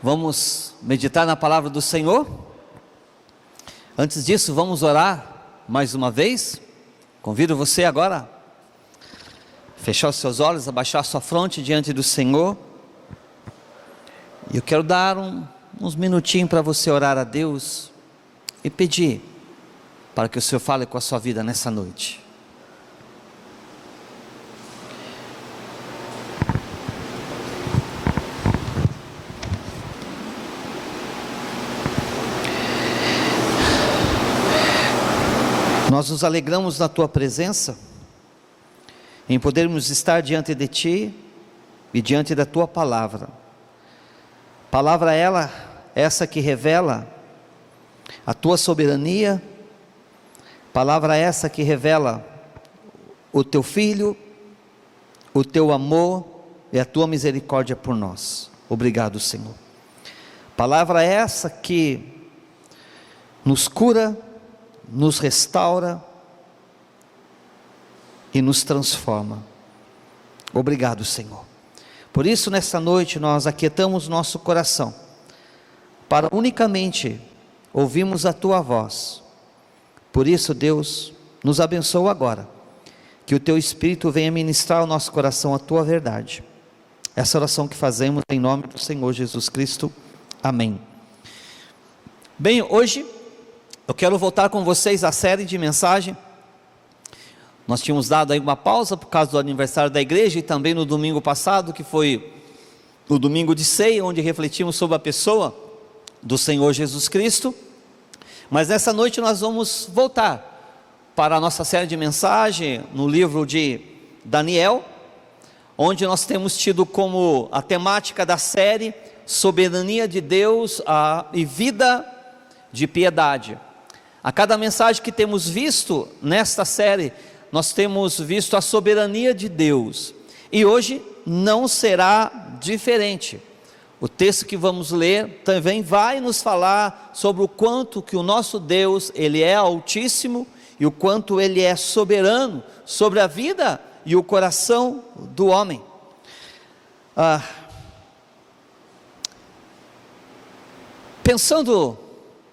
Vamos meditar na palavra do Senhor. Antes disso, vamos orar mais uma vez. Convido você agora a fechar os seus olhos, abaixar sua fronte diante do Senhor. E eu quero dar uns minutinhos para você orar a Deus e pedir para que o Senhor fale com a sua vida nessa noite. Nós nos alegramos na Tua presença, em podermos estar diante de Ti e diante da Tua palavra. Palavra essa que revela a Tua soberania, palavra essa que revela o Teu Filho, o Teu amor e a Tua misericórdia por nós. Obrigado, Senhor. Palavra essa que nos cura, nos restaura e nos transforma. Obrigado, Senhor. Por isso, nesta noite, nós aquietamos nosso coração, para unicamente ouvirmos a Tua voz. Por isso, Deus, nos abençoa agora, que o Teu Espírito venha ministrar ao nosso coração a Tua verdade. Essa oração que fazemos em nome do Senhor Jesus Cristo. Amém. Bem, hoje eu quero voltar com vocês à série de mensagem. Nós tínhamos dado aí uma pausa por causa do aniversário da igreja e também no domingo passado, que foi o domingo de ceia, onde refletimos sobre a pessoa do Senhor Jesus Cristo. Mas nessa noite nós vamos voltar para a nossa série de mensagem no livro de Daniel, onde nós temos tido como a temática da série soberania de Deus e vida de piedade. A cada mensagem que temos visto nesta série, nós temos visto a soberania de Deus, e hoje não será diferente. O texto que vamos ler também vai nos falar sobre o quanto que o nosso Deus, Ele é altíssimo, e o quanto Ele é soberano sobre a vida e o coração do homem. Pensando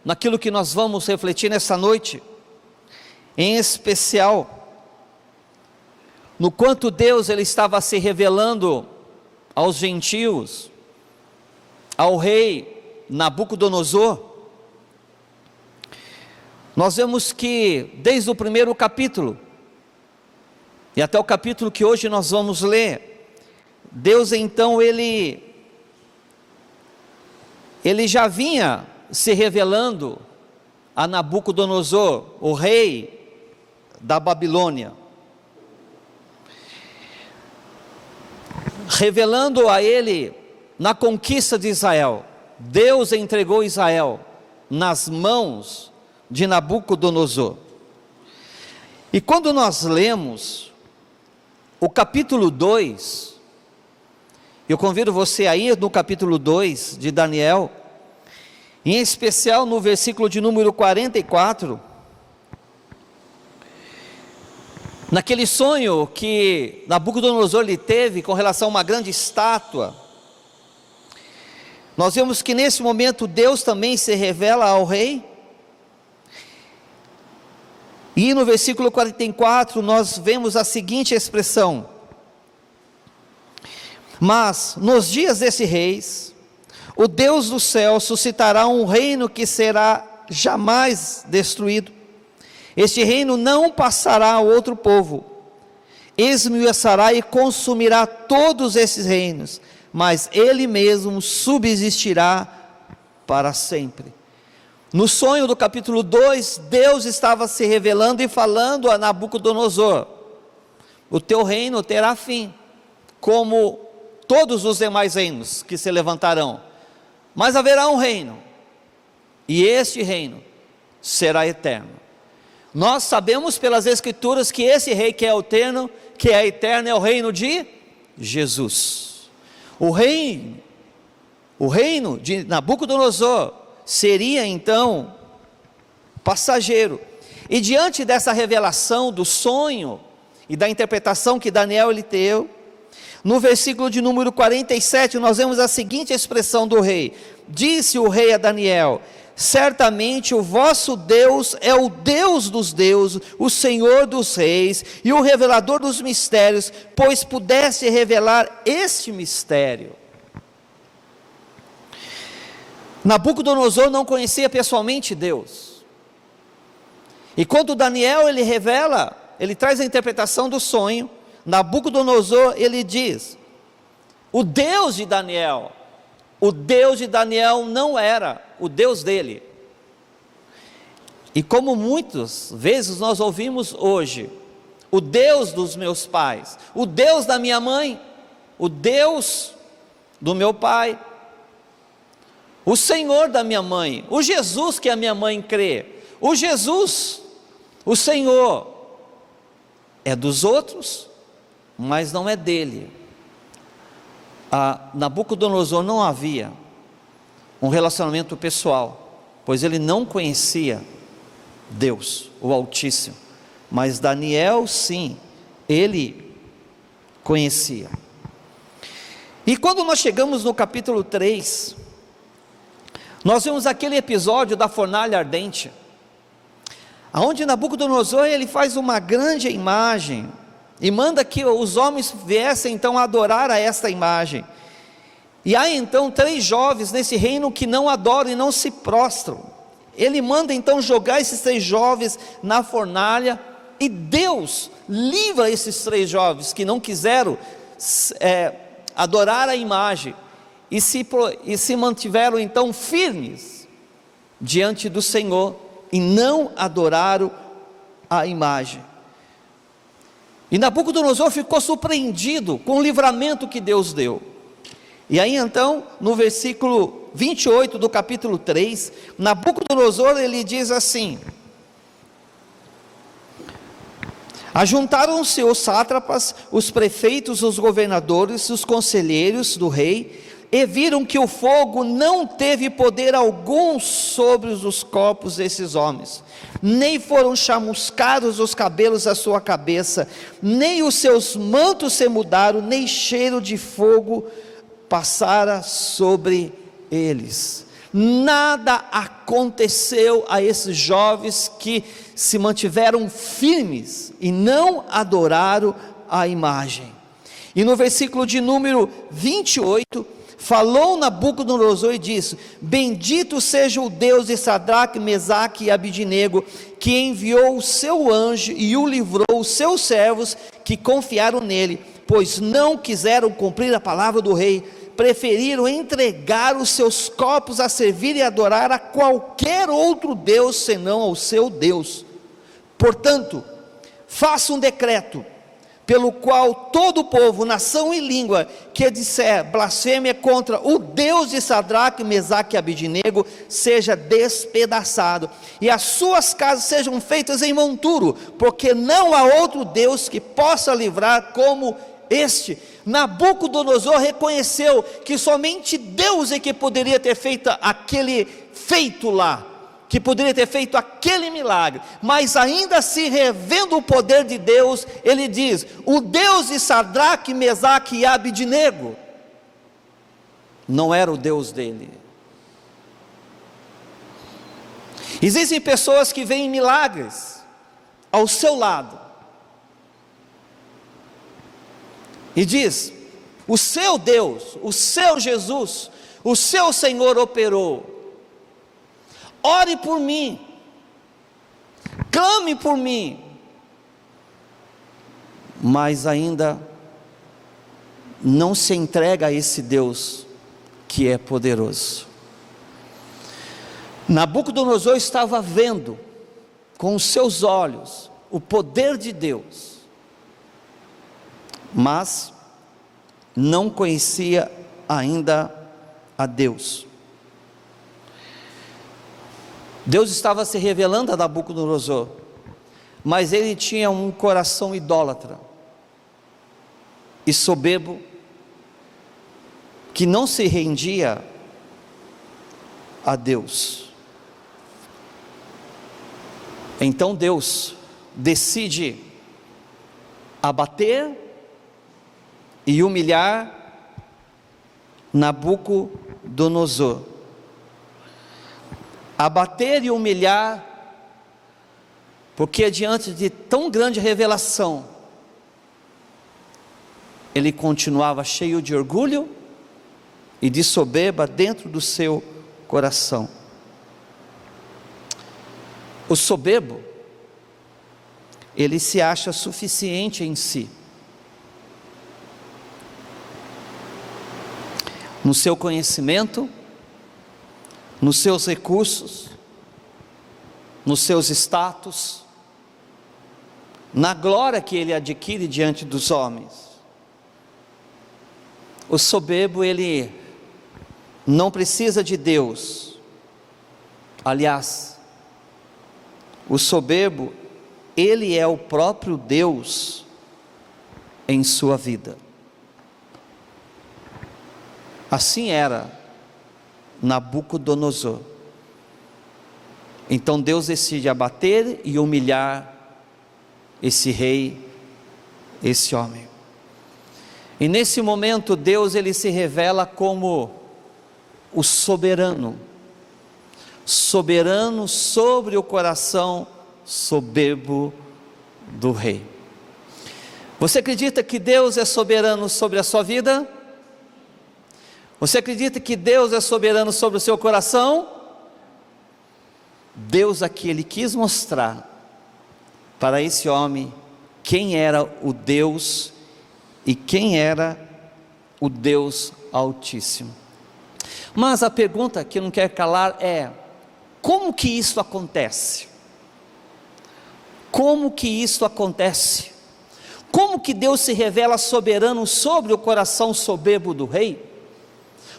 naquilo que nós vamos refletir nessa noite, em especial no quanto Deus ele estava se revelando aos gentios, ao rei Nabucodonosor. Nós vemos que desde o primeiro capítulo e até o capítulo que hoje nós vamos ler, Deus então ele já vinha se revelando a Nabucodonosor, o rei da Babilônia, revelando a ele na conquista de Israel. Deus entregou Israel nas mãos de Nabucodonosor. E quando nós lemos o capítulo 2, eu convido você a ir no capítulo 2 de Daniel, em especial no versículo de número 44, naquele sonho que Nabucodonosor lhe teve com relação a uma grande estátua. Nós vemos que nesse momento Deus também se revela ao rei, e no versículo 44 nós vemos a seguinte expressão: mas nos dias desse rei, o Deus do céu suscitará um reino que será jamais destruído. Este reino não passará a outro povo, esmiuçará e consumirá todos esses reinos, mas ele mesmo subsistirá para sempre. No sonho do capítulo 2, Deus estava se revelando e falando a Nabucodonosor: o teu reino terá fim, como todos os demais reinos que se levantarão, mas haverá um reino, e este reino será eterno. Nós sabemos pelas Escrituras que esse rei que é eterno, é o reino de Jesus. O reino de Nabucodonosor seria então passageiro, e diante dessa revelação do sonho e da interpretação que Daniel ele teve, No versículo de número 47, nós vemos a seguinte expressão do rei: disse o rei a Daniel: certamente o vosso Deus é o Deus dos deuses, o Senhor dos reis e o revelador dos mistérios, pois pudesse revelar este mistério. Nabucodonosor não conhecia pessoalmente Deus. E quando Daniel ele revela, ele traz a interpretação do sonho, Nabucodonosor ele diz: o Deus de Daniel, o Deus de Daniel não era o Deus dele. E como muitas vezes nós ouvimos hoje, o Deus dos meus pais, o Deus da minha mãe, o Deus do meu pai, o Senhor da minha mãe, o Jesus que a minha mãe crê, o Jesus, o Senhor, é dos outros, mas não é dele. A Nabucodonosor não havia um relacionamento pessoal, pois ele não conhecia Deus, o Altíssimo, mas Daniel sim, ele conhecia. E quando nós chegamos no capítulo 3, nós vemos aquele episódio da fornalha ardente, onde Nabucodonosor ele faz uma grande imagem, e manda que os homens viessem então adorar a esta imagem. E há então 3 jovens nesse reino que não adoram e não se prostram. Ele manda então jogar esses 3 jovens na fornalha, e Deus livra esses 3 jovens que não quiseram adorar a imagem, e se mantiveram então firmes diante do Senhor, e não adoraram a imagem. E Nabucodonosor ficou surpreendido com o livramento que Deus deu. E aí então, no versículo 28 do capítulo 3, Nabucodonosor ele diz assim: ajuntaram-se os sátrapas, os prefeitos, os governadores, os conselheiros do rei, e viram que o fogo não teve poder algum sobre os corpos desses homens, nem foram chamuscados os cabelos da sua cabeça, nem os seus mantos se mudaram, nem cheiro de fogo passara sobre eles. Nada aconteceu a esses jovens que se mantiveram firmes e não adoraram a imagem. E no versículo de número 28, falou Nabucodonosor e disse: bendito seja o Deus de Sadraque, Mesaque e Abidnego, que enviou o seu anjo e o livrou os seus servos que confiaram nele, pois não quiseram cumprir a palavra do rei, preferiram entregar os seus corpos a servir e adorar a qualquer outro Deus senão ao seu Deus. Portanto, faça um decreto pelo qual todo o povo, nação e língua que disser blasfêmia contra o Deus de Sadraque, Mesaque e Abidnego seja despedaçado, e as suas casas sejam feitas em monturo, porque não há outro Deus que possa livrar como este. Nabucodonosor reconheceu que somente Deus é que poderia ter feito aquele feito lá, que poderia ter feito aquele milagre, mas ainda assim, revendo o poder de Deus, ele diz: o Deus de Sadraque, Mesaque e Abidnego não era o Deus dele. Existem pessoas que veem milagres ao seu lado e diz: o seu Deus, o seu Jesus, o seu Senhor operou. Ore por mim, clame por mim, mas ainda não se entrega a esse Deus que é poderoso. Nabucodonosor estava vendo com os seus olhos o poder de Deus, mas não conhecia ainda a Deus. Deus estava se revelando a Nabucodonosor, mas ele tinha um coração idólatra e soberbo, que não se rendia a Deus. Então Deus decide abater e humilhar Nabucodonosor. Abater e humilhar, porque diante de tão grande revelação, ele continuava cheio de orgulho e de soberba dentro do seu coração. O soberbo, ele se acha suficiente em si, no seu conhecimento, nos seus recursos, nos seus status, na glória que ele adquire diante dos homens. O soberbo, ele não precisa de Deus. Aliás, o soberbo, ele é o próprio Deus em sua vida. Assim era Nabucodonosor. Então Deus decide abater e humilhar esse rei, esse homem. E nesse momento Deus, ele se revela como o soberano, soberano sobre o coração soberbo do rei. Você acredita que Deus é soberano sobre a sua vida? Você acredita que Deus é soberano sobre o seu coração? Deus aqui, ele quis mostrar para esse homem quem era o Deus e quem era o Deus Altíssimo. Mas a pergunta que não quer calar é: como que isso acontece? Como que isso acontece? Como que Deus se revela soberano sobre o coração soberbo do rei?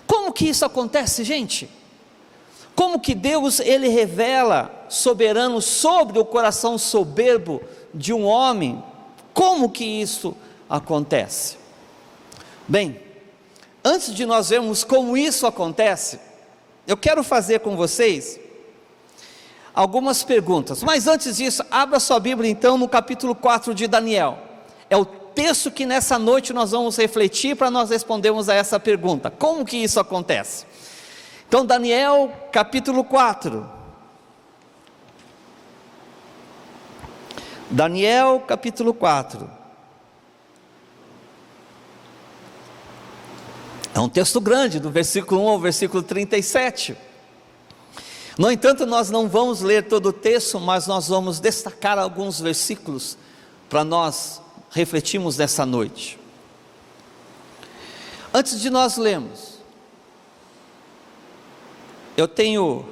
Como que isso acontece, gente? Como que Deus, ele revela soberano sobre o coração soberbo de um homem? Como que isso acontece? Bem, antes de nós vermos como isso acontece, eu quero fazer com vocês algumas perguntas. Mas antes disso, abra sua Bíblia então no capítulo 4 de Daniel. É o texto que nessa noite nós vamos refletir para nós respondermos a essa pergunta: como que isso acontece? Então, Daniel capítulo 4. Daniel capítulo 4. É um texto grande, do versículo 1 ao versículo 37. No entanto, nós não vamos ler todo o texto, mas nós vamos destacar alguns versículos para nós refletirmos nessa noite. Antes de nós lermos, eu tenho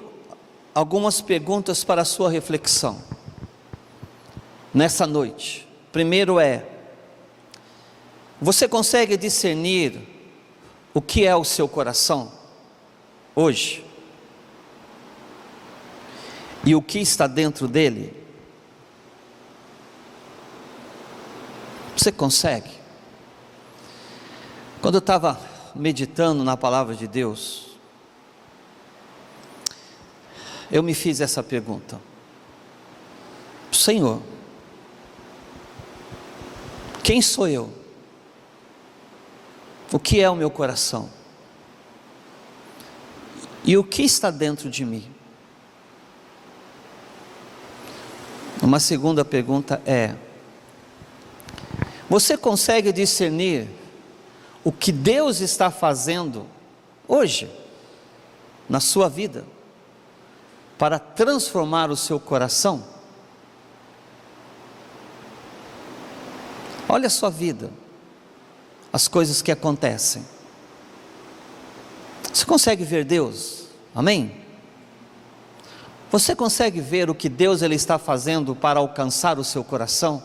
algumas perguntas para a sua reflexão nessa noite. Primeiro é: você consegue discernir o que é o seu coração hoje? E o que está dentro dele? Você consegue? Quando eu estava meditando na palavra de Deus, eu me fiz essa pergunta: Senhor, quem sou eu? O que é o meu coração? E o que está dentro de mim? Uma segunda pergunta é: você consegue discernir o que Deus está fazendo hoje na sua vida para transformar o seu coração? Olha a sua vida, as coisas que acontecem. Você consegue ver Deus? Amém? Você consegue ver o que Deus, ele está fazendo para alcançar o seu coração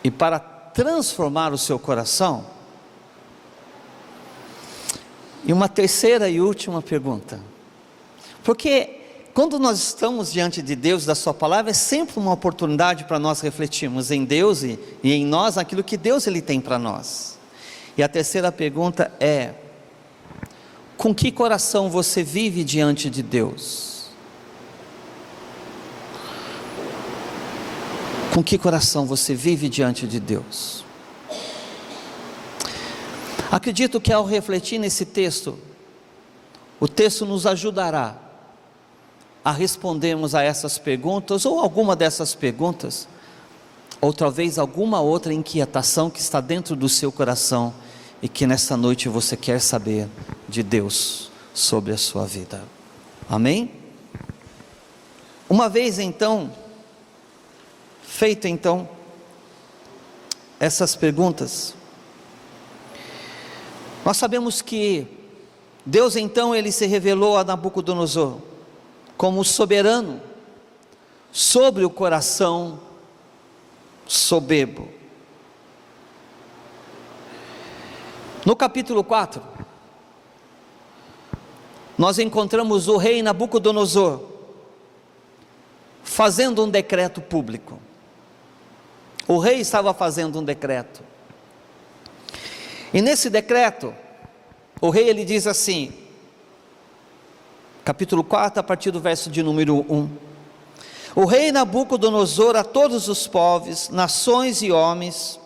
e para transformar o seu coração? E uma terceira e última pergunta, porque quando nós estamos diante de Deus, da sua palavra, é sempre uma oportunidade para nós refletirmos em Deus e em nós, aquilo que Deus, ele tem para nós. E a terceira pergunta é: com que coração você vive diante de Deus? Com que coração você vive diante de Deus? Acredito que ao refletir nesse texto, o texto nos ajudará a respondermos a essas perguntas, ou alguma dessas perguntas, ou talvez alguma outra inquietação que está dentro do seu coração, e que nessa noite você quer saber de Deus sobre a sua vida. Amém? Uma vez então, feito então essas perguntas, nós sabemos que Deus então ele se revelou a Nabucodonosor como soberano sobre o coração soberbo. No capítulo 4, nós encontramos o rei Nabucodonosor fazendo um decreto público. O rei estava fazendo um decreto, e nesse decreto, o rei ele diz assim, capítulo 4, a partir do verso de número 1: o rei Nabucodonosor a todos os povos, nações e homens,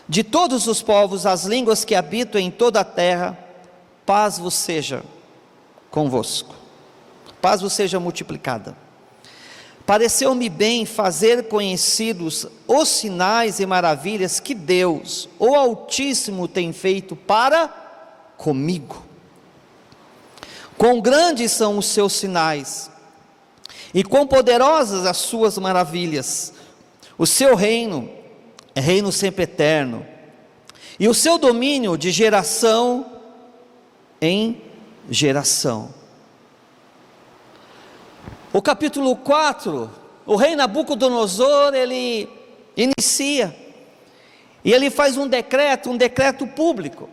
de todos os povos, as línguas que habitam em toda a terra, paz vos seja convosco, paz vos seja multiplicada. Pareceu-me bem fazer conhecidos os sinais e maravilhas que Deus, o Altíssimo, tem feito para comigo. Quão grandes são os seus sinais, e quão poderosas as suas maravilhas. O seu reino é reino sempre eterno, e o seu domínio de geração em geração. O capítulo 4, o rei Nabucodonosor, ele inicia, e ele faz um decreto público.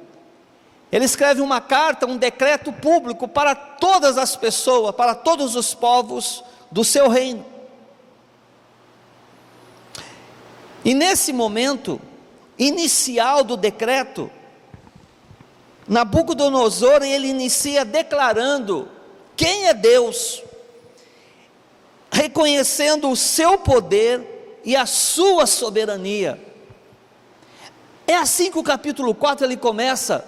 Ele escreve uma carta, um decreto público para todas as pessoas, para todos os povos do seu reino. E nesse momento inicial do decreto, Nabucodonosor, ele inicia declarando quem é Deus, reconhecendo o seu poder e a sua soberania. É assim que o capítulo 4 ele começa.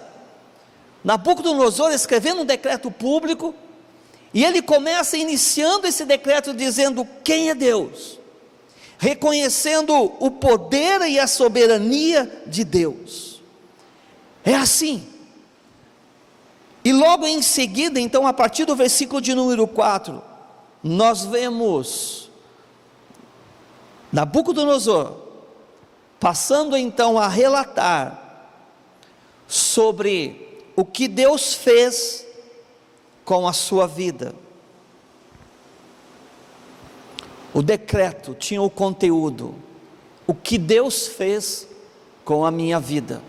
Nabucodonosor escrevendo um decreto público, e ele começa iniciando esse decreto dizendo quem é Deus, reconhecendo o poder e a soberania de Deus. É assim. E logo em seguida, então, a partir do versículo de número 4, nós vemos Nabucodonosor passando então a relatar sobre o que Deus fez com a sua vida. O decreto tinha o conteúdo: o que Deus fez com a minha vida,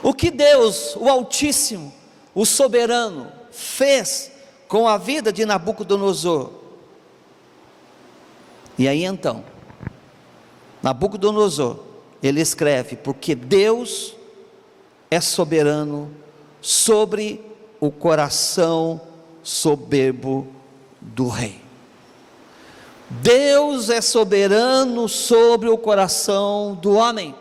o que Deus, o Altíssimo, o Soberano, fez com a vida de Nabucodonosor. E aí então, Nabucodonosor, ele escreve: porque Deus é soberano sobre o coração soberbo do rei. Deus é soberano sobre o coração do homem.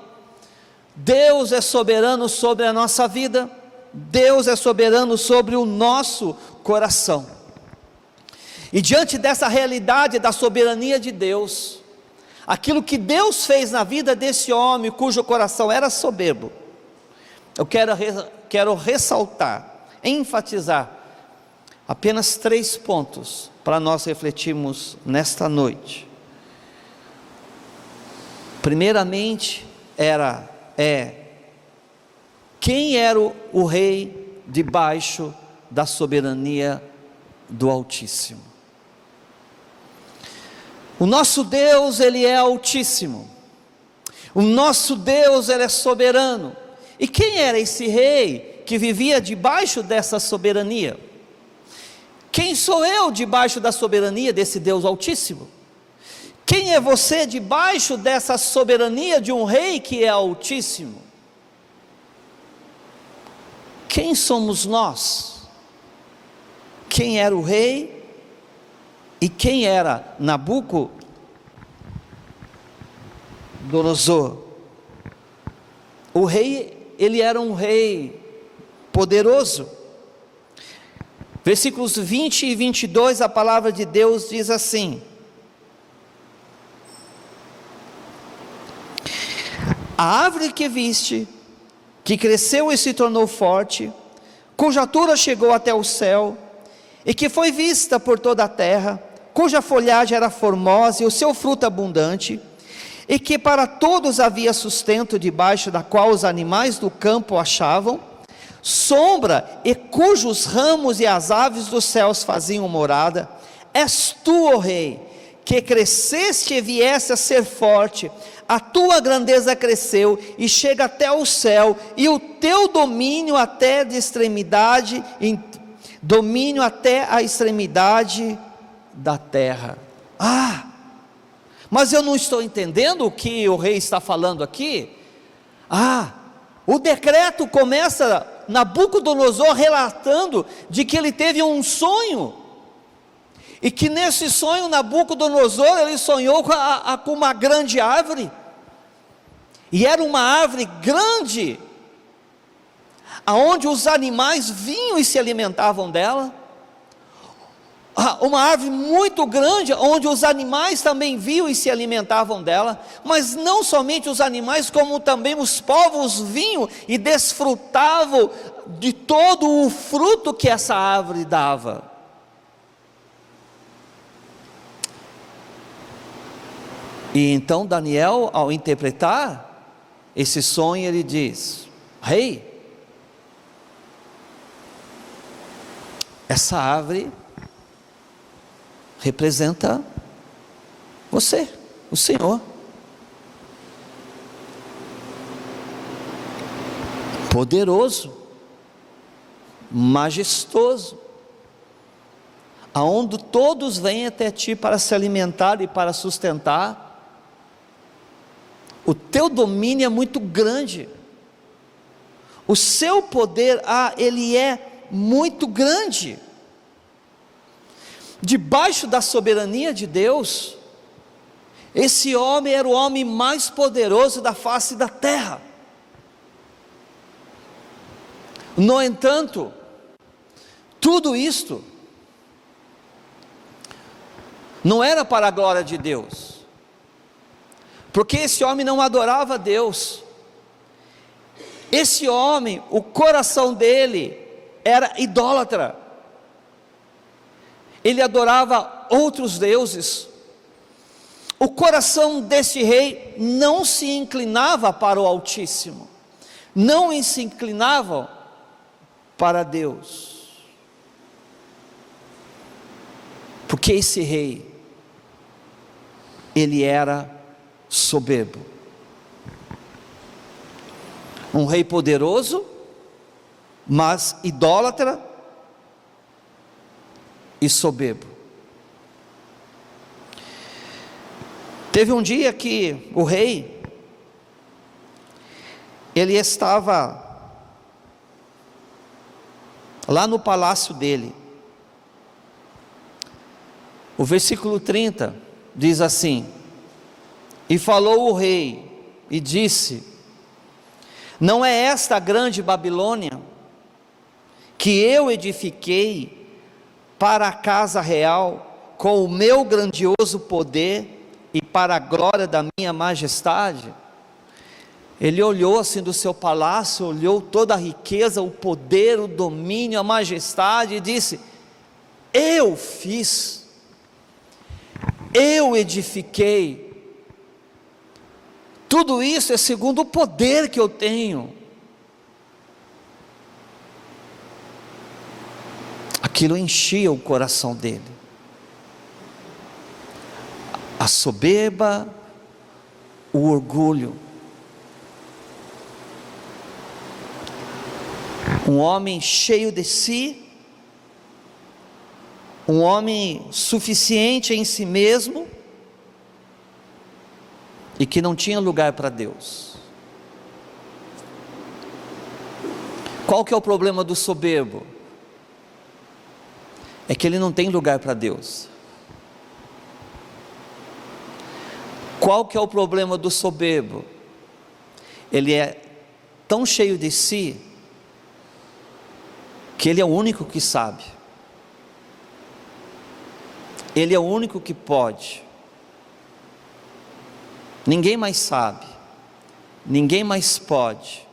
Deus é soberano sobre a nossa vida. Deus é soberano sobre o nosso coração. E diante dessa realidade da soberania de Deus, aquilo que Deus fez na vida desse homem cujo coração era soberbo, eu quero ressaltar, enfatizar apenas 3 pontos para nós refletirmos nesta noite. Primeiramente, quem era o rei debaixo da soberania do Altíssimo? O nosso Deus, ele é altíssimo. O nosso Deus, ele é soberano. E quem era esse rei que vivia debaixo dessa soberania? Quem sou eu debaixo da soberania desse Deus Altíssimo? Quem é você debaixo dessa soberania de um rei que é altíssimo? Quem somos nós? Quem era o rei? E quem era Nabucodonosor? O rei ele era um rei poderoso. Versículos 20 e 22, a palavra de Deus diz assim: a árvore que viste, que cresceu e se tornou forte, cuja altura chegou até o céu, e que foi vista por toda a terra, cuja folhagem era formosa e o seu fruto abundante, e que para todos havia sustento, debaixo da qual os animais do campo achavam sombra, e cujos ramos e as aves dos céus faziam morada. És tu, ó Rei, que cresceste e vieste a ser forte, a tua grandeza cresceu e chega até o céu, e o teu domínio até de extremidade, domínio até a extremidade da terra. Mas eu não estou entendendo o que o rei está falando aqui. O decreto começa Nabucodonosor relatando de que ele teve um sonho, e que nesse sonho Nabucodonosor, ele sonhou com uma grande árvore, e era uma árvore grande, aonde os animais vinham e se alimentavam dela. Uma árvore muito grande, onde os animais também vinham e se alimentavam dela. Mas não somente os animais, como também os povos vinham e desfrutavam de todo o fruto que essa árvore dava. E então Daniel, ao interpretar esse sonho, ele diz: rei, essa árvore representa você, o Senhor. Poderoso, majestoso, aonde todos vêm até ti para se alimentar e para sustentar. O teu domínio é muito grande, o seu poder, ele é muito grande. Debaixo da soberania de Deus, esse homem era o homem mais poderoso da face da terra. No entanto, tudo isto não era para a glória de Deus, porque esse homem não adorava a Deus. Esse homem, o coração dele era idólatra, ele adorava outros deuses. O coração desse rei não se inclinava para o Altíssimo, não se inclinava para Deus, porque esse rei, ele era soberbo, um rei poderoso, mas idólatra e soberbo. Teve um dia que o rei, ele estava lá no palácio dele. O versículo 30 diz assim: e falou o rei e disse: não é esta a grande Babilônia, que eu edifiquei para a casa real, com o meu grandioso poder e para a glória da minha majestade? Ele olhou assim do seu palácio, olhou toda a riqueza, o poder, o domínio, a majestade, e disse: eu fiz, eu edifiquei, tudo isso é segundo o poder que eu tenho. Aquilo enchia o coração dele, a soberba, o orgulho. Um homem cheio de si, um homem suficiente em si mesmo, e que não tinha lugar para Deus. Qual que é o problema do soberbo? É que ele não tem lugar para Deus. Qual que é o problema do soberbo? Ele é tão cheio de si, que ele é o único que sabe, ele é o único que pode, ninguém mais sabe, ninguém mais pode,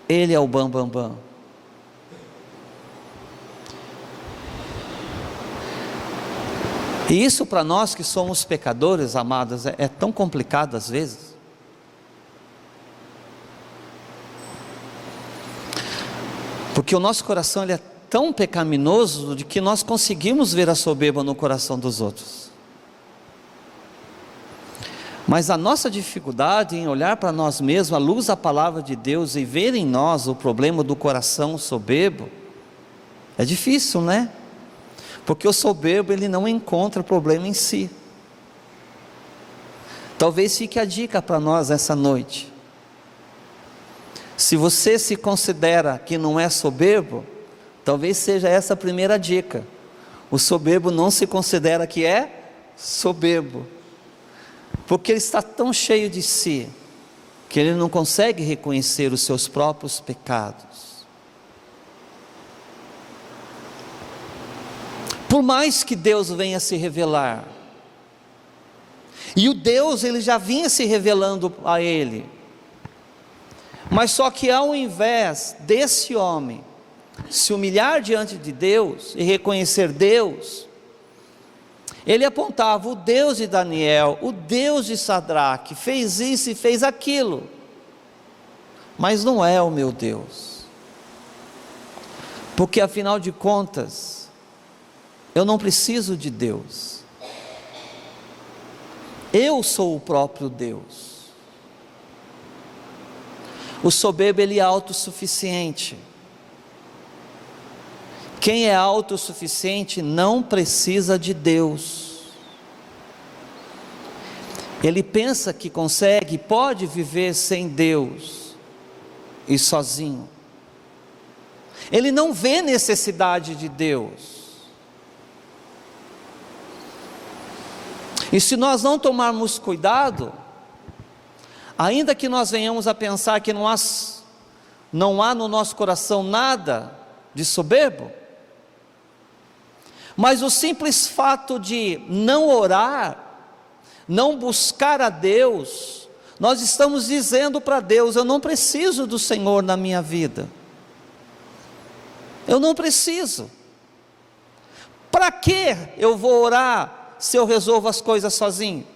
ele é o bam, bam, bam. E isso para nós que somos pecadores, amados, é tão complicado às vezes. Porque o nosso coração ele é tão pecaminoso de que nós conseguimos ver a soberba no coração dos outros. Mas a nossa dificuldade em olhar para nós mesmos, à luz da palavra de Deus, e ver em nós o problema do coração soberbo, é difícil, né? Porque o soberbo ele não encontra problema em si. Talvez fique a dica para nós essa noite. Se você se considera que não é soberbo, talvez seja essa a primeira dica. O soberbo não se considera que é soberbo, porque ele está tão cheio de si, que ele não consegue reconhecer os seus próprios pecados. Por mais que Deus venha se revelar, e o Deus ele já vinha se revelando a ele, mas só que ao invés desse homem se humilhar diante de Deus e reconhecer Deus, ele apontava o Deus de Daniel, o Deus de Sadraque, fez isso e fez aquilo, mas não é o meu Deus, porque afinal de contas, eu não preciso de Deus, eu sou o próprio Deus. O soberbo ele é autossuficiente. Quem é autossuficiente não precisa de Deus. Ele pensa que consegue, pode viver sem Deus e sozinho. Ele não vê necessidade de Deus. E se nós não tomarmos cuidado, ainda que nós venhamos a pensar que não há no nosso coração nada de soberbo, mas o simples fato de não orar, não buscar a Deus, nós estamos dizendo para Deus: eu não preciso do Senhor na minha vida, eu não preciso. Para que eu vou orar se eu resolvo as coisas sozinho?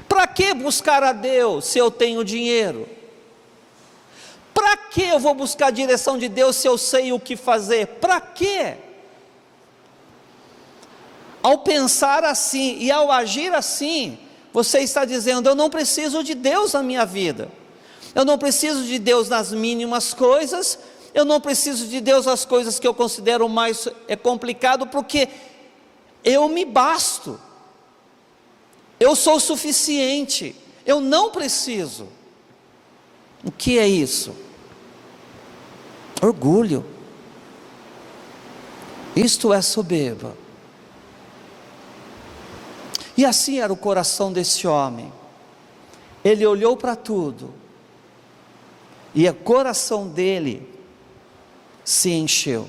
Para que buscar a Deus se eu tenho dinheiro? Para que eu vou buscar a direção de Deus se eu sei o que fazer? Para quê? Ao pensar assim e ao agir assim, você está dizendo: eu não preciso de Deus na minha vida, eu não preciso de Deus nas mínimas coisas, eu não preciso de Deus nas coisas que eu considero mais complicado, porque eu me basto, eu sou suficiente, eu não preciso. O que é isso? Orgulho. Isto é soberba. E assim era o coração desse homem. Ele olhou para tudo, e o coração dele se encheu.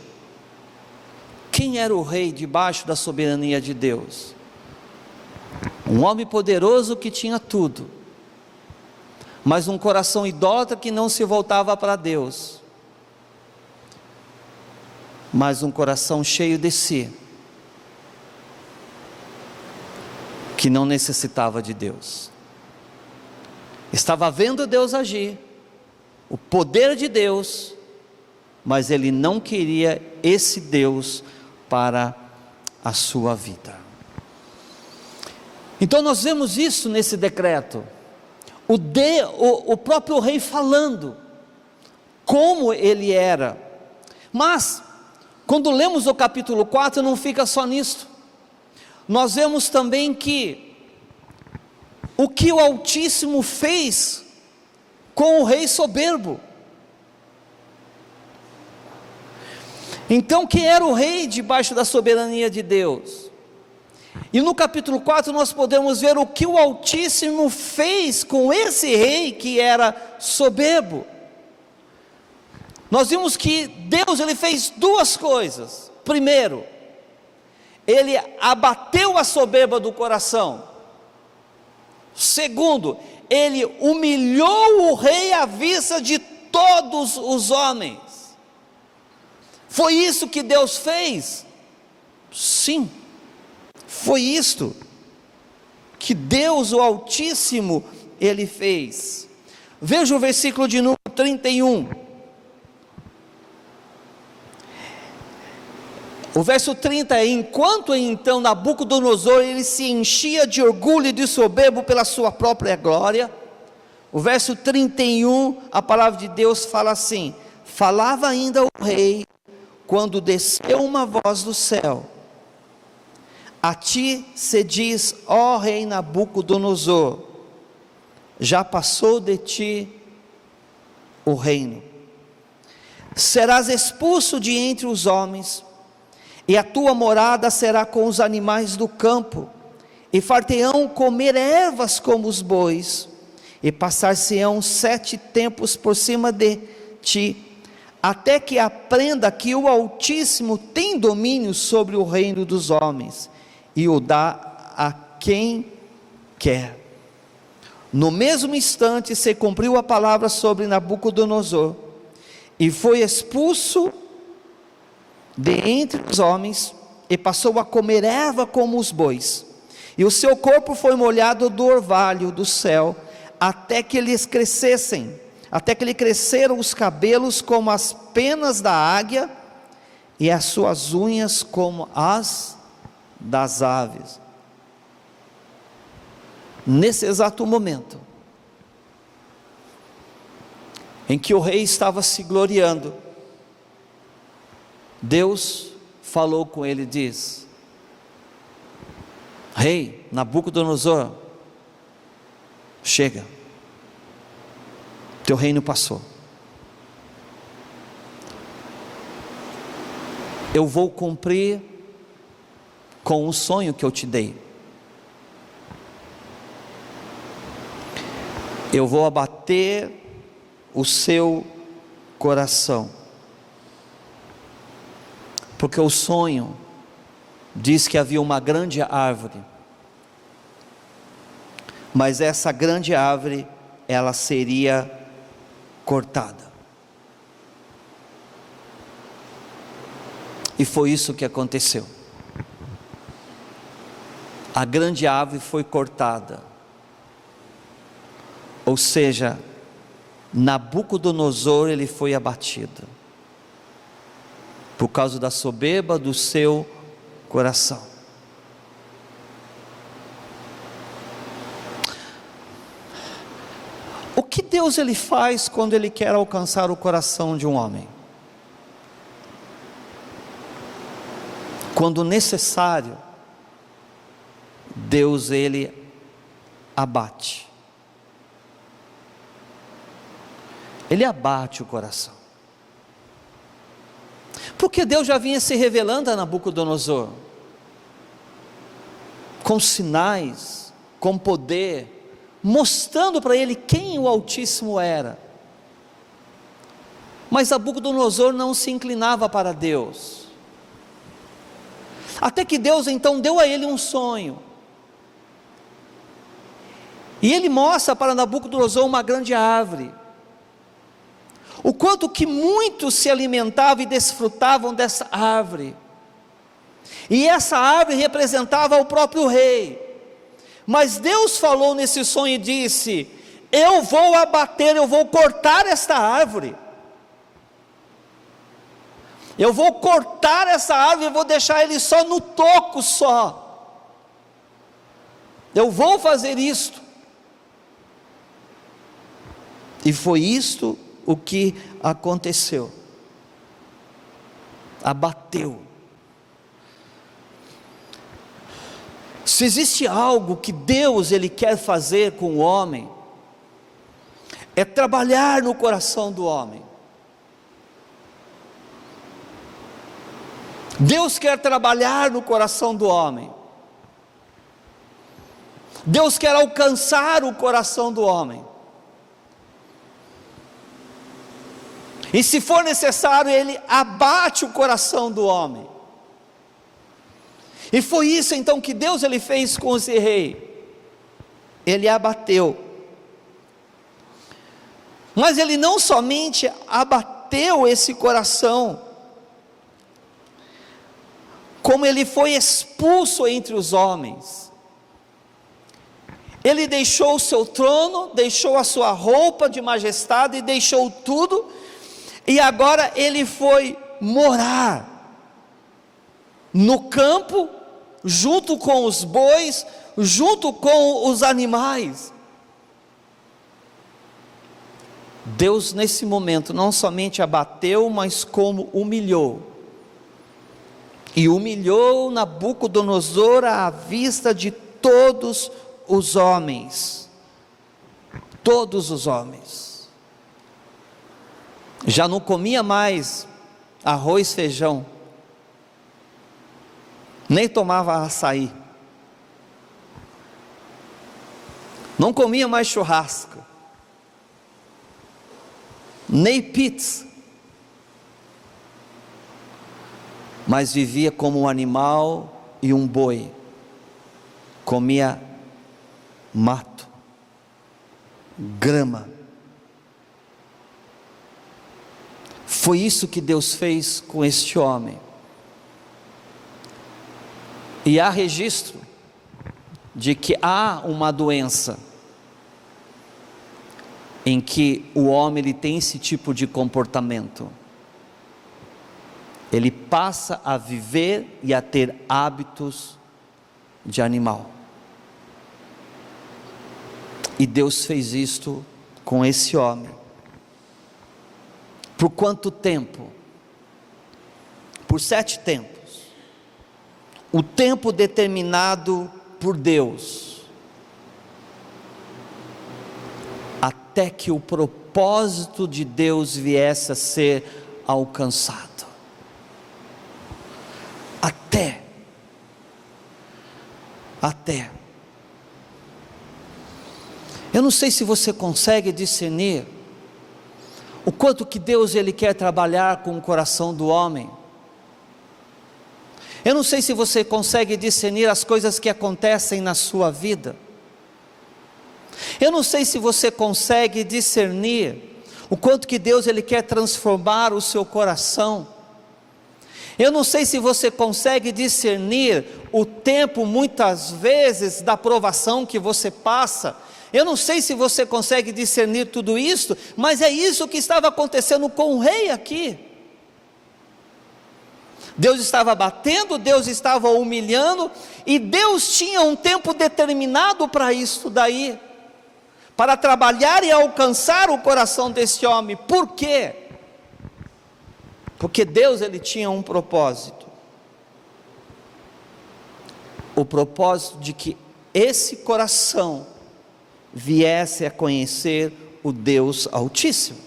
Quem era o rei debaixo da soberania de Deus? Um homem poderoso que tinha tudo, mas um coração idólatra que não se voltava para Deus, mas um coração cheio de si, que não necessitava de Deus. Estava vendo Deus agir, o poder de Deus, mas ele não queria esse Deus para a sua vida. Então nós vemos isso nesse decreto, o próprio rei falando como ele era. Mas quando lemos o capítulo 4, não fica só nisso. Nós vemos também que o que o Altíssimo fez com o rei soberbo. Então, quem era o rei debaixo da soberania de Deus? E no capítulo 4 nós podemos ver o que o Altíssimo fez com esse rei que era soberbo. Nós vimos que Deus ele fez duas coisas. Primeiro, ele abateu a soberba do coração. Segundo, ele humilhou o rei à vista de todos os homens. Foi isso que Deus fez? Sim, foi isto que Deus, o Altíssimo, ele fez. Veja o versículo de número 31. O verso 30 é: enquanto então Nabucodonosor ele se enchia de orgulho e de soberbo pela sua própria glória. O verso 31, a palavra de Deus fala assim: falava ainda o rei, quando desceu uma voz do céu: a ti se diz, ó rei Nabucodonosor, já passou de ti o reino, serás expulso de entre os homens, e a tua morada será com os animais do campo, e far-te-ão comer ervas como os bois, e passar-se-ão 7 tempos por cima de ti, até que aprenda que o Altíssimo tem domínio sobre o reino dos homens, e o dá a quem quer. No mesmo instante se cumpriu a palavra sobre Nabucodonosor, e foi expulso de entre os homens, e passou a comer erva como os bois, e o seu corpo foi molhado do orvalho do céu, até que lhes crescessem, até que lhe cresceram os cabelos como as penas da águia, e as suas unhas como as das aves. Nesse exato momento, em que o rei estava se gloriando, Deus falou com ele e diz: rei Nabucodonosor, chega, teu reino passou, eu vou cumprir com o sonho que eu te dei, eu vou abater o seu coração, porque o sonho diz que havia uma grande árvore, mas essa grande árvore, ela seria cortada, e foi isso que aconteceu. A grande árvore foi cortada, ou seja, Nabucodonosor ele foi abatido, por causa da soberba do seu coração. O que Deus ele faz quando ele quer alcançar o coração de um homem? Quando necessário, Deus ele abate, ele abate o coração, porque Deus já vinha se revelando a Nabucodonosor, com sinais, com poder, mostrando para ele quem o Altíssimo era. Mas Nabucodonosor não se inclinava para Deus, até que Deus então deu a ele um sonho, e ele mostra para Nabucodonosor uma grande árvore, o quanto que muitos se alimentavam e desfrutavam dessa árvore, e essa árvore representava o próprio rei. Mas Deus falou nesse sonho e disse: eu vou abater, eu vou cortar esta árvore, eu vou cortar essa árvore, eu vou deixar ele só no toco só, eu vou fazer isto. E foi isto o que aconteceu, abateu. Se existe algo que Deus ele quer fazer com o homem, é trabalhar no coração do homem. Deus quer trabalhar no coração do homem. Deus quer alcançar o coração do homem. E se for necessário, Ele abate o coração do homem. E foi isso então que Deus ele fez com esse rei. Ele abateu. Mas Ele não somente abateu esse coração, como ele foi expulso entre os homens. Ele deixou o seu trono, deixou a sua roupa de majestade, deixou tudo, e agora ele foi morar no campo, junto com os bois, junto com os animais. Deus nesse momento não somente abateu, mas como humilhou. E humilhou Nabucodonosor à vista de todos os homens. Todos os homens. Já não comia mais arroz, feijão, nem tomava açaí, não comia mais churrasco, nem pizza, mas vivia como um animal e um boi, comia mato, grama. Foi isso que Deus fez com este homem. E há registro de que há uma doença em que o homem ele tem esse tipo de comportamento. Ele passa a viver e a ter hábitos de animal. E Deus fez isto com esse homem. Por quanto tempo? Por 7 tempos. O tempo determinado por Deus, até que o propósito de Deus viesse a ser alcançado. Até. Eu não sei se você consegue discernir o quanto que Deus ele quer trabalhar com o coração do homem. Eu não sei se você consegue discernir as coisas que acontecem na sua vida. Eu não sei se você consegue discernir o quanto que Deus ele quer transformar o seu coração. Eu não sei se você consegue discernir o tempo muitas vezes da provação que você passa. Eu não sei se você consegue discernir tudo isso, mas é isso que estava acontecendo com o rei aqui. Deus estava batendo, Deus estava humilhando, e Deus tinha um tempo determinado para isso daí, para trabalhar e alcançar o coração desse homem. Por quê? Porque Deus ele tinha um propósito. O propósito de que esse coração viesse a conhecer o Deus Altíssimo.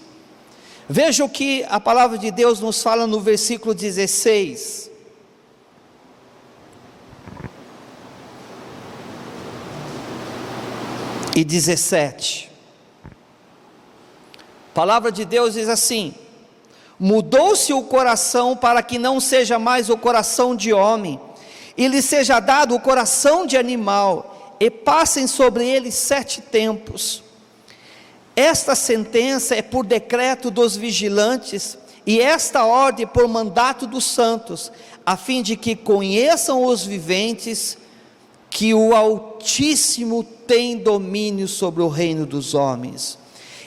Veja o que a palavra de Deus nos fala no versículo 16. E 17. A palavra de Deus diz assim: mudou-se o coração para que não seja mais o coração de homem, e lhe seja dado o coração de animal, e passem sobre ele 7 tempos. Esta sentença é por decreto dos vigilantes, e esta ordem por mandato dos santos, a fim de que conheçam os viventes, que o Altíssimo tem domínio sobre o reino dos homens,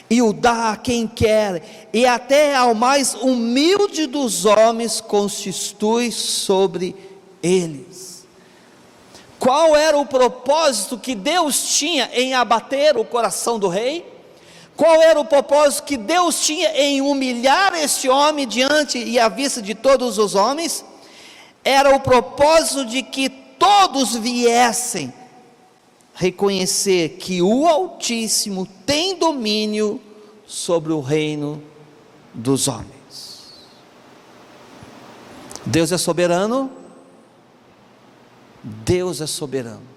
e o dá a quem quer, e até ao mais humilde dos homens constitui sobre eles. Qual era o propósito que Deus tinha em abater o coração do rei? Qual era o propósito que Deus tinha em humilhar este homem diante e à vista de todos os homens? Era o propósito de que todos viessem reconhecer que o Altíssimo tem domínio sobre o reino dos homens. Deus é soberano? Deus é soberano.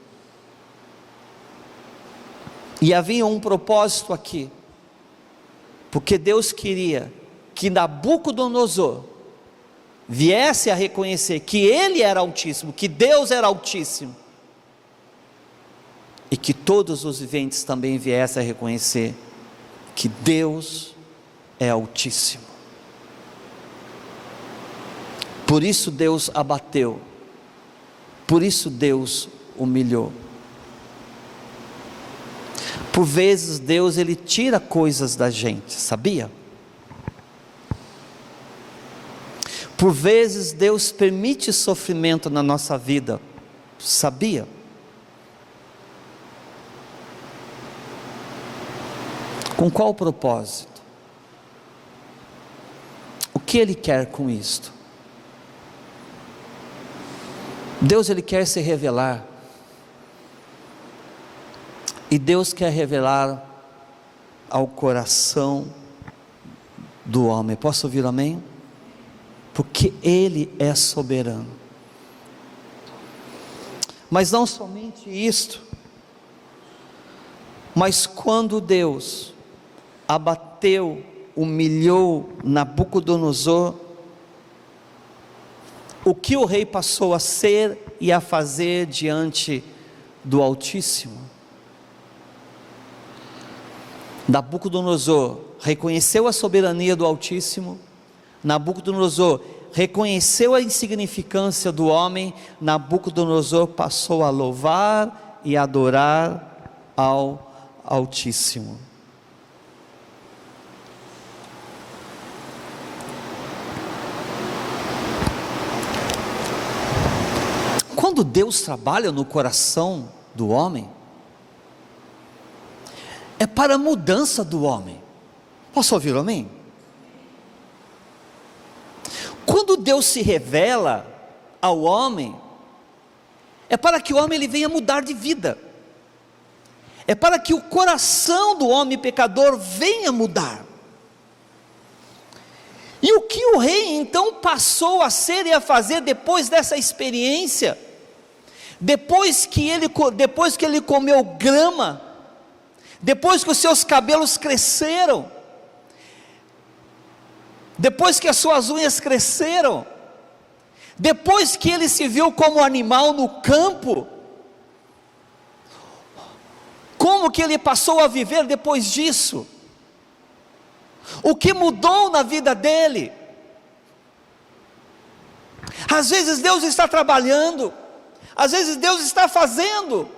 E havia um propósito aqui, porque Deus queria que Nabucodonosor viesse a reconhecer que Ele era Altíssimo, que Deus era Altíssimo, e que todos os viventes também viessem a reconhecer que Deus é Altíssimo. Por isso Deus abateu, por isso Deus humilhou. Por vezes Deus, Ele tira coisas da gente, sabia? Por vezes Deus permite sofrimento na nossa vida, sabia? Com qual propósito? O que Ele quer com isto? Deus, Ele quer se revelar, e Deus quer revelar ao coração do homem. Posso ouvir amém? Porque Ele é soberano. Mas não somente isto, mas quando Deus abateu, humilhou Nabucodonosor, o que o rei passou a ser e a fazer diante do Altíssimo? Nabucodonosor reconheceu a soberania do Altíssimo, Nabucodonosor reconheceu a insignificância do homem, Nabucodonosor passou a louvar e adorar ao Altíssimo. Quando Deus trabalha no coração do homem, é para a mudança do homem. Posso ouvir amém? Quando Deus se revela ao homem, é para que o homem ele venha mudar de vida, é para que o coração do homem pecador venha mudar. E o que o rei então passou a ser e a fazer depois dessa experiência? Depois que ele comeu grama, depois que os seus cabelos cresceram, depois que as suas unhas cresceram, depois que ele se viu como animal no campo, como que ele passou a viver depois disso? O que mudou na vida dele? Às vezes Deus está trabalhando, às vezes Deus está fazendo,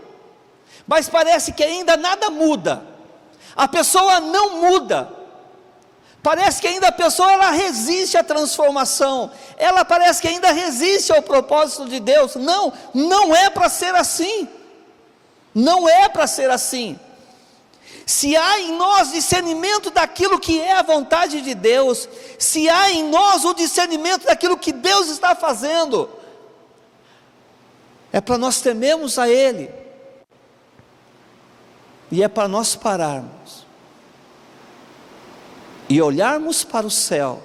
mas parece que ainda nada muda, a pessoa não muda, parece que ainda a pessoa ela resiste à transformação, ela parece que ainda resiste ao propósito de Deus. Não, não é para ser assim, não é para ser assim. Se há em nós discernimento daquilo que é a vontade de Deus, se há em nós o discernimento daquilo que Deus está fazendo, é para nós temermos a Ele, e é para nós pararmos e olharmos para o céu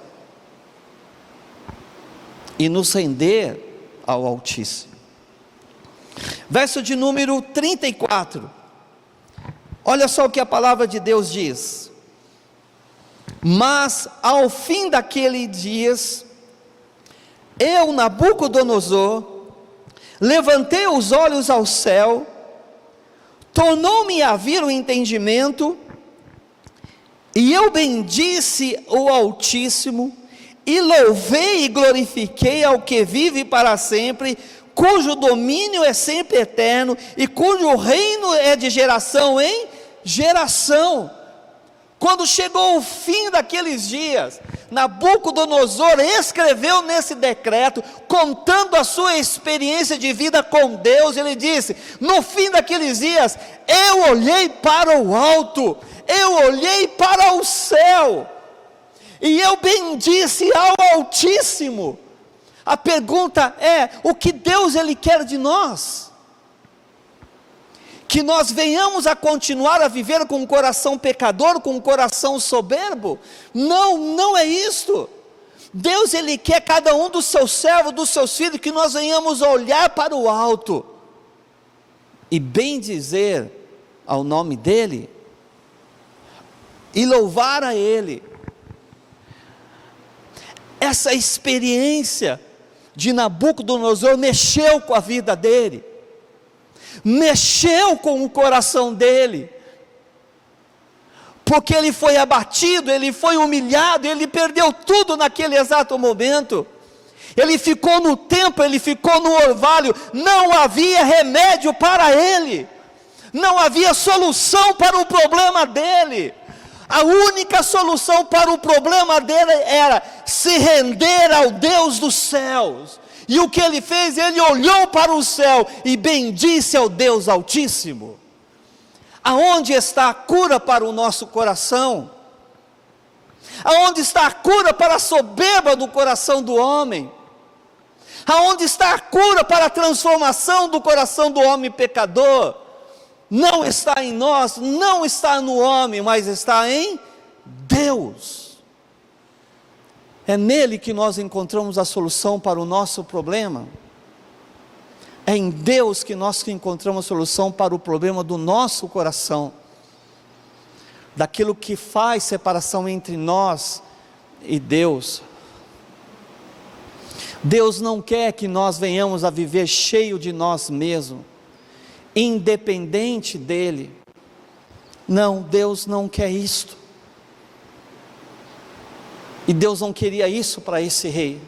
e nos render ao Altíssimo. Verso de número 34, olha só o que a palavra de Deus diz: mas ao fim daqueles dias, eu, Nabucodonosor, levantei os olhos ao céu, tornou-me a vir o entendimento, e eu bendisse o Altíssimo, e louvei e glorifiquei ao que vive para sempre, cujo domínio é sempre eterno, e cujo reino é de geração em geração. Quando chegou o fim daqueles dias, Nabucodonosor escreveu nesse decreto, contando a sua experiência de vida com Deus. Ele disse: no fim daqueles dias, eu olhei para o alto, eu olhei para o céu, e eu bendisse ao Altíssimo. A pergunta é: o que Deus Ele quer de nós? Que nós venhamos a continuar a viver com um coração pecador, com um coração soberbo? Não, não é isto. Deus Ele quer cada um dos seus servos, dos seus filhos, que nós venhamos a olhar para o alto e bendizer ao nome dele e louvar a ele. Essa experiência de Nabucodonosor mexeu com a vida dele, mexeu com o coração dele, porque ele foi abatido, ele foi humilhado, ele perdeu tudo naquele exato momento. Ele ficou no templo, ele ficou no orvalho, não havia remédio para ele, não havia solução para o problema dele. A única solução para o problema dele era se render ao Deus dos céus. E o que ele fez? Ele olhou para o céu e bendisse ao Deus Altíssimo. Aonde está a cura para o nosso coração? Aonde está a cura para a soberba do coração do homem? Aonde está a cura para a transformação do coração do homem pecador? Não está em nós, não está no homem, mas está em Deus. É nele que nós encontramos a solução para o nosso problema. É em Deus que nós encontramos a solução para o problema do nosso coração, daquilo que faz separação entre nós e Deus. Deus não quer que nós venhamos a viver cheio de nós mesmos, independente dele. Não, Deus não quer isto. E Deus não queria isso para esse rei.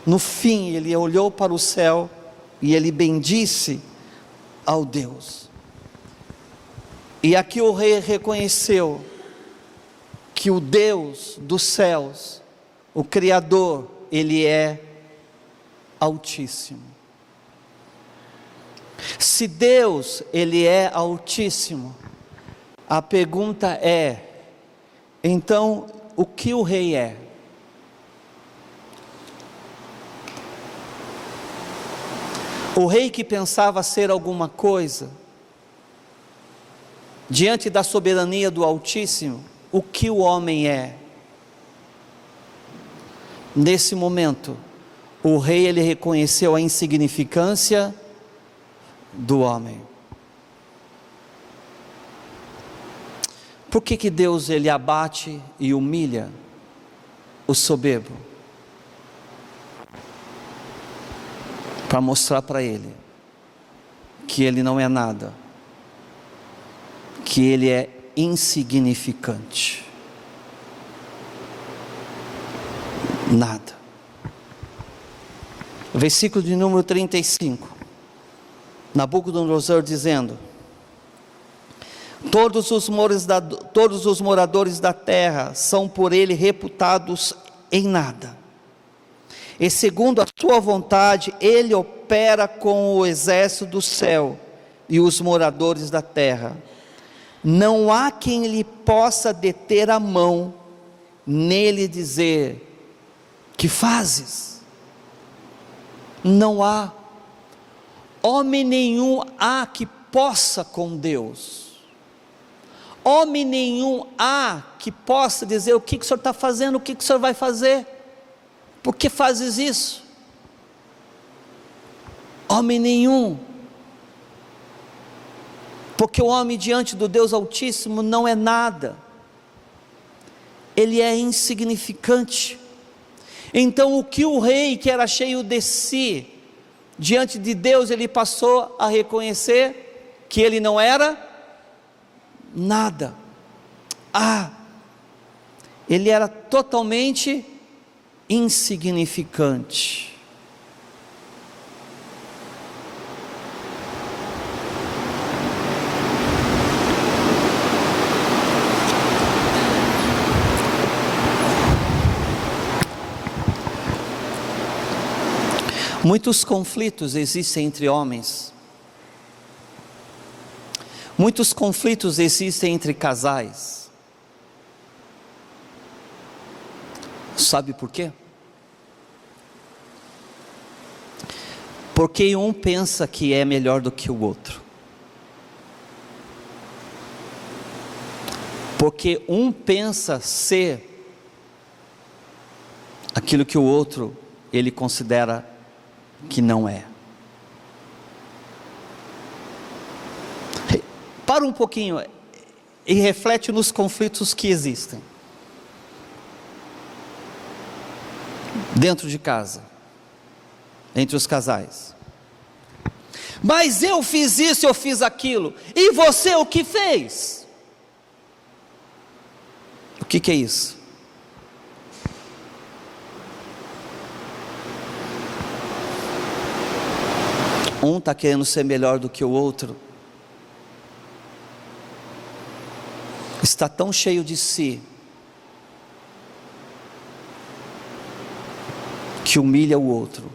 No fim, ele olhou para o céu e ele bendisse ao Deus. E aqui o rei reconheceu que o Deus dos céus, o Criador, ele é Altíssimo. Se Deus, ele é Altíssimo, a pergunta é, então, o que o rei é? O rei que pensava ser alguma coisa, diante da soberania do Altíssimo, o que o homem é? Nesse momento, o rei ele reconheceu a insignificância do homem. Por que Deus ele abate e humilha o soberbo? Para mostrar para ele que ele não é nada, que ele é insignificante. Nada. Versículo de número 35. Nabucodonosor dizendo: todos os moradores da terra são por ele reputados em nada, e segundo a sua vontade ele opera com o exército do céu e os moradores da terra. Não há quem lhe possa deter a mão, nele dizer: que fazes? Não há homem nenhum há que possa com Deus. Homem nenhum há que possa dizer: o que o senhor está fazendo, o que o senhor vai fazer, por que fazes isso? Homem nenhum, porque o homem diante do Deus Altíssimo não é nada, ele é insignificante. Então o que o rei, que era cheio de si, diante de Deus, ele passou a reconhecer que ele não era nada. Ele era totalmente insignificante. Muitos conflitos existem entre homens, muitos conflitos existem entre casais. Sabe por quê? Porque um pensa que é melhor do que o outro, porque um pensa ser aquilo que o outro ele considera que não é. Para um pouquinho e reflete nos conflitos que existem dentro de casa, entre os casais. Mas eu fiz isso, eu fiz aquilo, e você o que fez? O que é isso? Um está querendo ser melhor do que o outro, está tão cheio de si, que humilha o outro,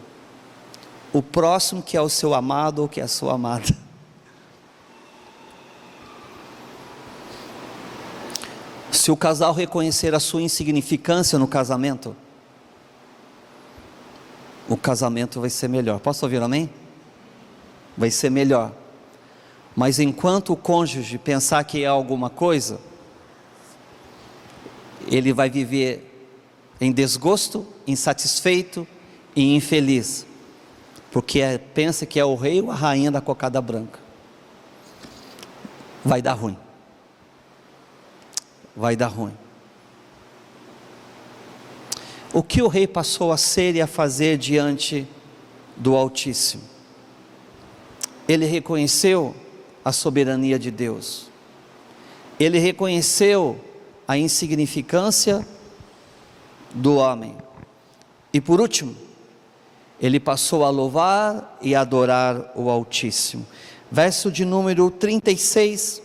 o próximo que é o seu amado ou que é a sua amada. Se o casal reconhecer a sua insignificância no casamento, o casamento vai ser melhor. Posso ouvir amém? Vai ser melhor. Mas enquanto o cônjuge pensar que é alguma coisa, ele vai viver em desgosto, insatisfeito e infeliz, porque pensa que é o rei ou a rainha da cocada branca. Vai dar ruim. Vai dar ruim. O que o rei passou a ser e a fazer diante do Altíssimo? Ele reconheceu a soberania de Deus, ele reconheceu a insignificância do homem, e por último, ele passou a louvar e adorar o Altíssimo. Verso de número 36: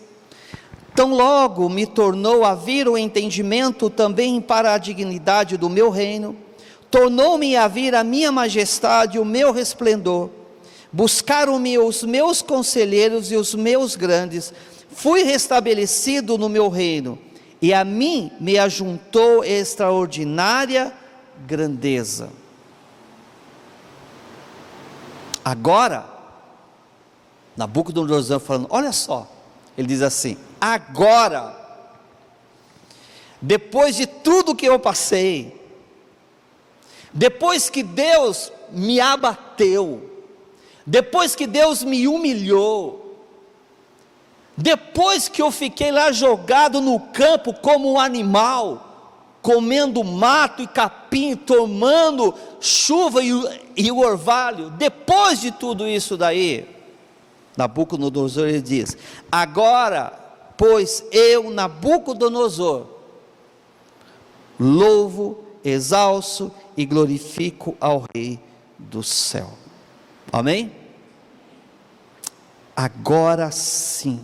tão logo me tornou a vir o entendimento também para a dignidade do meu reino, tornou-me a vir a minha majestade e o meu resplendor, buscaram-me os meus conselheiros e os meus grandes, fui restabelecido no meu reino, e a mim me ajuntou extraordinária grandeza. Agora, Nabucodonosor falando, olha só, ele diz assim: agora, depois de tudo que eu passei, depois que Deus me abateu, depois que Deus me humilhou, depois que eu fiquei lá jogado no campo como um animal, comendo mato e capim, tomando chuva e o orvalho, depois de tudo isso daí, Nabucodonosor ele diz: agora, pois eu, Nabucodonosor, louvo, exalço e glorifico ao Rei do céu. Amém? Agora sim,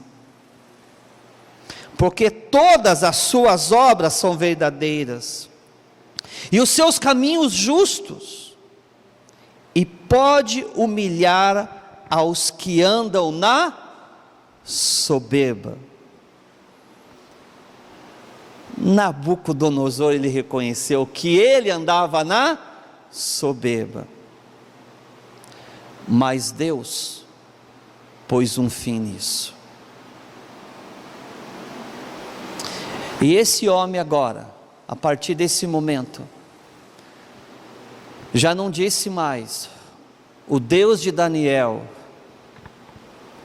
porque todas as suas obras são verdadeiras, e os seus caminhos justos, e pode humilhar aos que andam na soberba. Nabucodonosor, ele reconheceu que ele andava na soberba, mas Deus pôs um fim nisso. E esse homem agora, a partir desse momento, já não disse mais: o Deus de Daniel,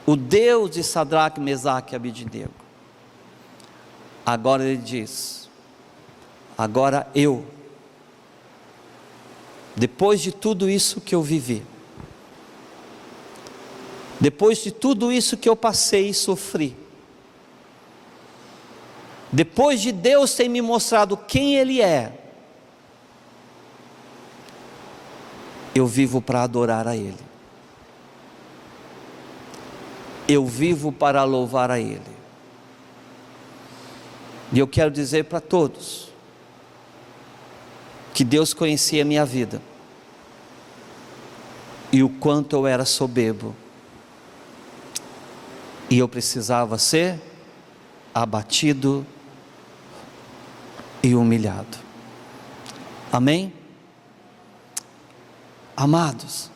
o Deus de Sadraque, Mesaque e Abednego. Agora ele diz: agora eu, depois de tudo isso que eu vivi, depois de tudo isso que eu passei e sofri, depois de Deus ter me mostrado quem Ele é, eu vivo para adorar a Ele, eu vivo para louvar a Ele. E eu quero dizer para todos, que Deus conhecia a minha vida, e o quanto eu era soberbo, e eu precisava ser abatido e humilhado. Amém? Amados,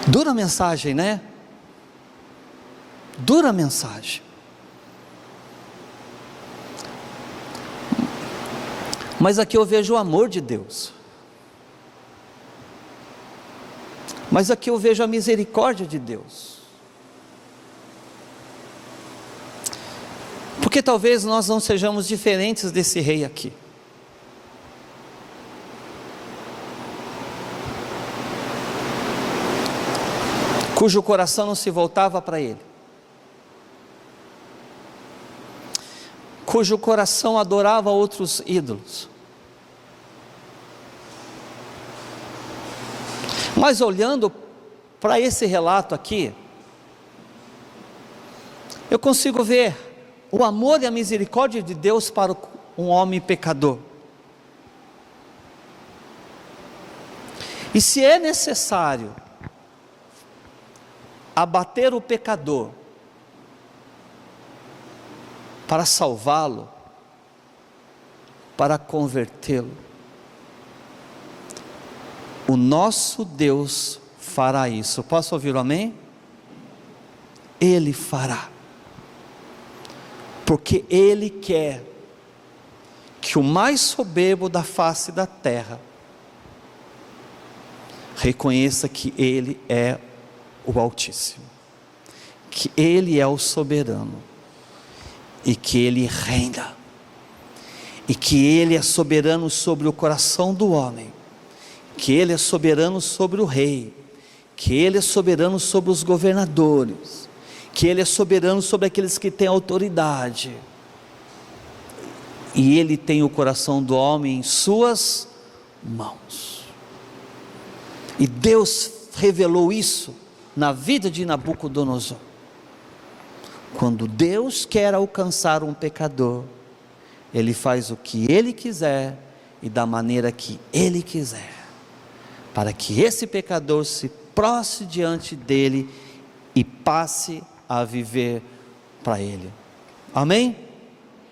dura mensagem, né? Dura mensagem. Mas aqui eu vejo o amor de Deus. Mas aqui eu vejo a misericórdia de Deus. Porque talvez nós não sejamos diferentes desse rei aqui. Cujo coração não se voltava para ele. Cujo coração adorava outros ídolos. Mas olhando para esse relato aqui, eu consigo ver o amor e a misericórdia de Deus para um homem pecador. E se é necessário abater o pecador para salvá-lo, para convertê-lo, o nosso Deus fará isso. Posso ouvir o amém? Ele fará. Porque Ele quer que o mais soberbo da face da terra reconheça que Ele é o Altíssimo, que Ele é o soberano, e que Ele reina, e que Ele é soberano sobre o coração do homem, que Ele é soberano sobre o rei, que Ele é soberano sobre os governadores, que Ele é soberano sobre aqueles que têm autoridade, e Ele tem o coração do homem em suas mãos. E Deus revelou isso na vida de Nabucodonosor. Quando Deus quer alcançar um pecador, Ele faz o que Ele quiser e da maneira que Ele quiser, para que esse pecador se prostre diante dEle e passe a viver para Ele. Amém?